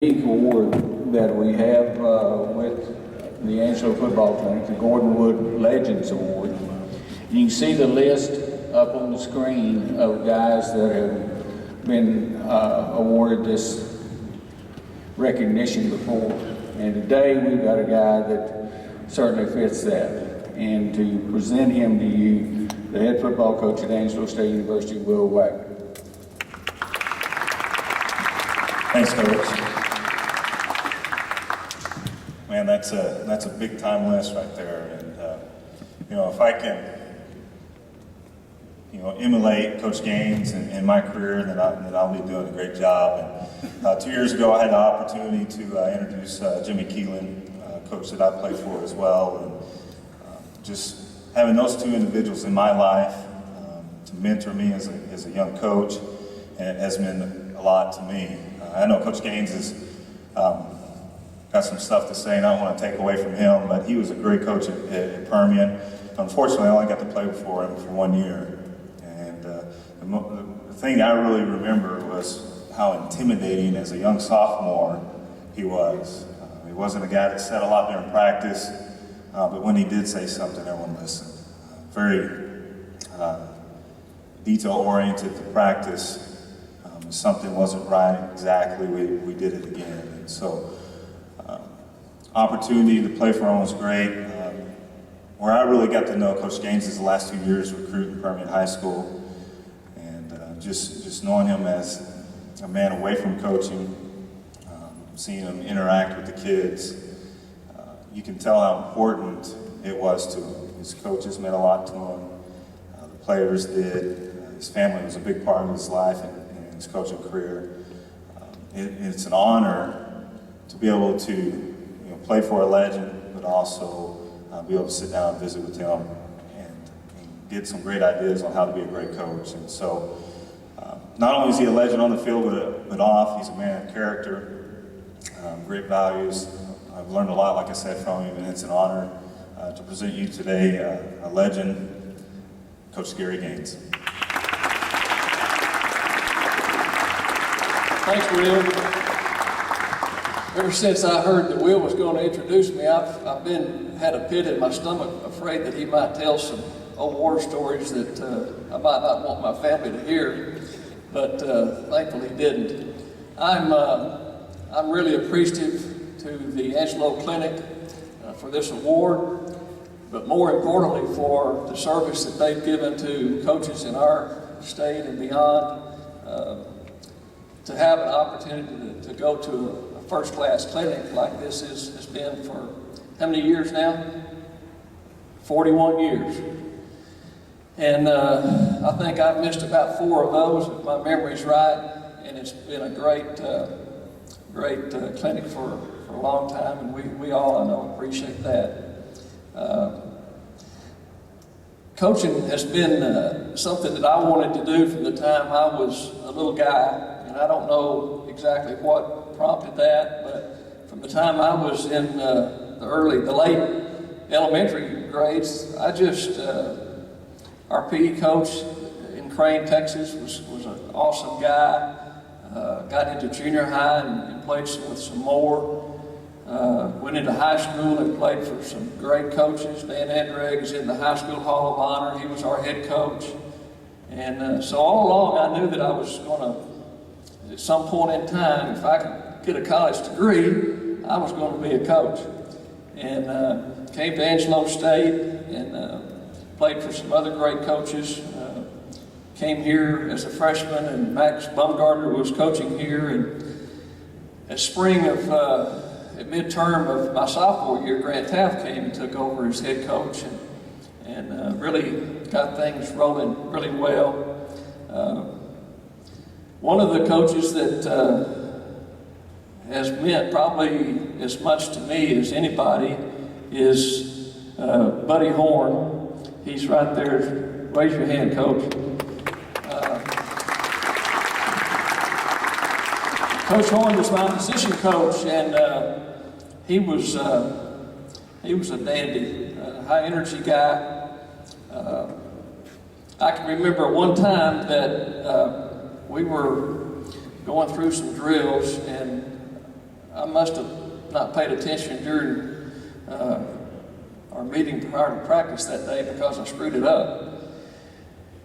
unique award that we have with the Angelo Football Clinic, the Gordon Wood Legends Award. You can see the list up on the screen of guys that have been awarded this recognition before. And today we've got a guy that certainly fits that. And to present him to you, the head football coach at Angelo State University, Will Wagner. Thanks, Coach. Man, that's a big time list right there, and if I can, emulate Coach Gaines in my career, then I'll be doing a great job. And 2 years ago, I had the opportunity to introduce Jimmy Keelan, coach that I played for as well, and just having those two individuals in my life to mentor me as a young coach, and it has meant a lot to me. I know Coach Gaines has got some stuff to say, and I don't want to take away from him, but he was a great coach at Permian. Unfortunately, I only got to play for him for 1 year. And the thing I really remember was how intimidating as a young sophomore he was. He wasn't a guy that said a lot during practice, but when he did say something, everyone listened. Very detail-oriented to practice. If something wasn't right exactly, we did it again. And so, opportunity to play for him was great. Where I really got to know Coach Gaines is the last 2 years recruiting Permian High School, and just knowing him as a man away from coaching, seeing him interact with the kids, you can tell how important it was to him. His coaches meant a lot to him. The players did. His family was a big part of his life and his coaching career. It's an honor to be able to play for a legend, but also be able to sit down and visit with him and get some great ideas on how to be a great coach. And so, not only is he a legend on the field, but off, he's a man of character, great values. I've learned a lot, like I said, from him, and it's an honor to present you today a legend, Coach Gary Gaines. Thanks, Will. Ever since I heard that Will was going to introduce me, I've had a pit in my stomach, afraid that he might tell some old war stories that I might not want my family to hear, but thankfully he didn't. I'm really appreciative to the Angelo Clinic for this award, but more importantly for the service that they've given to coaches in our state and beyond. To have an opportunity to go to a first-class clinic like this has been for how many years now? 41 years. And I think I've missed about 4 of those, if my memory's right, and it's been a great clinic for a long time, and we all, I know, appreciate that. Coaching has been something that I wanted to do from the time I was a little guy. And I don't know exactly what prompted that, but from the time I was in the late elementary grades, our PE coach in Crane, Texas was an awesome guy. Got into junior high and played with some more. Went into high school and played for some great coaches. Dan Endreg is in the High School Hall of Honor. He was our head coach. And so all along I knew that I was going to, at some point in time, if I could get a college degree, I was going to be a coach. And came to Angelo State and played for some other great coaches. Came here as a freshman, and Max Bumgarner was coaching here. And at midterm of my sophomore year, Grant Taft came and took over as head coach and really got things rolling really well. One of the coaches that has meant probably as much to me as anybody is Buddy Horn. He's right there. Raise your hand, Coach. Coach Horn was my position coach, and he was a dandy, high energy guy. I can remember one time that we were going through some drills, and I must have not paid attention during our meeting prior to practice that day because I screwed it up.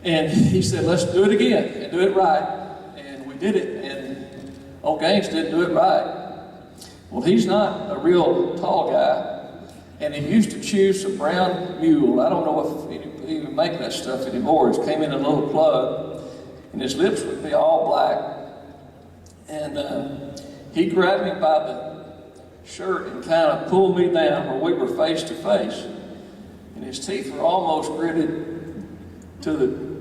And he said, let's do it again and do it right. And we did it, and old Gaines didn't do it right. Well, he's not a real tall guy, and he used to chew some brown mule. I don't know if he even make that stuff anymore. It came in a little plug, and his lips would be all black. And he grabbed me by the shirt and kind of pulled me down where we were face to face. And his teeth were almost gritted to the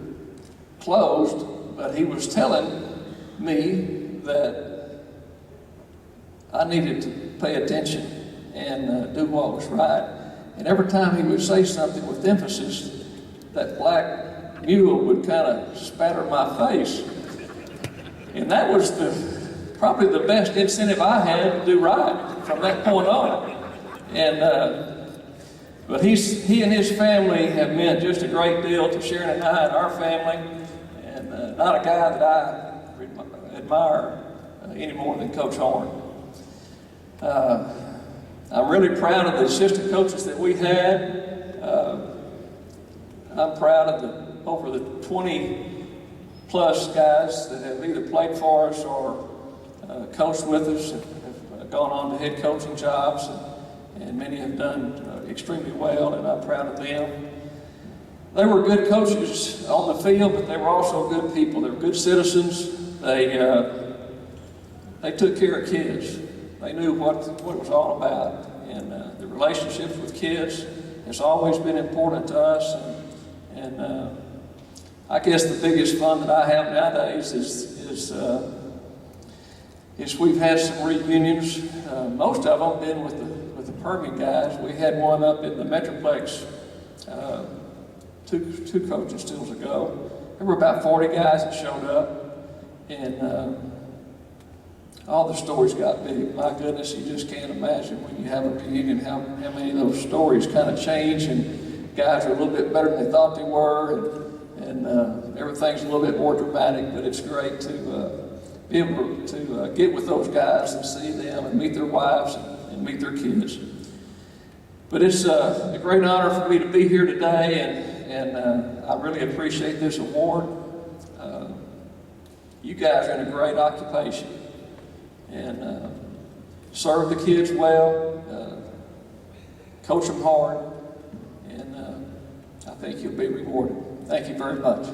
closed, but he was telling me that I needed to pay attention and do what was right. And every time he would say something with emphasis, that black mule would kind of spatter my face. And that was probably the best incentive I had to do right from that point on. And but he and his family have meant just a great deal to Sharon and I and our family, and not a guy that I admire any more than Coach Horn. I'm really proud of the assistant coaches that we had. I'm proud of over the 20 plus guys that have either played for us or coached with us, have gone on to head coaching jobs, and many have done extremely well, and I'm proud of them. They were good coaches on the field, but they were also good people. They were good citizens. They took care of kids. They knew what it was all about, and the relationships with kids has always been important to us. And I guess the biggest fun that I have nowadays is we've had some reunions. Most of them been with the Permian guys. We had one up in the Metroplex two coaching stills ago. There were about 40 guys that showed up, and all the stories got big. My goodness, you just can't imagine when you have a reunion how many of those stories kind of change, and guys are a little bit better than they thought they were, and everything's a little bit more dramatic, but it's great to be able to get with those guys and see them and meet their wives and meet their kids. But it's a great honor for me to be here today, and I really appreciate this award. You guys are in a great occupation, and serve the kids well, coach them hard, and I think you'll be rewarded. Thank you very much.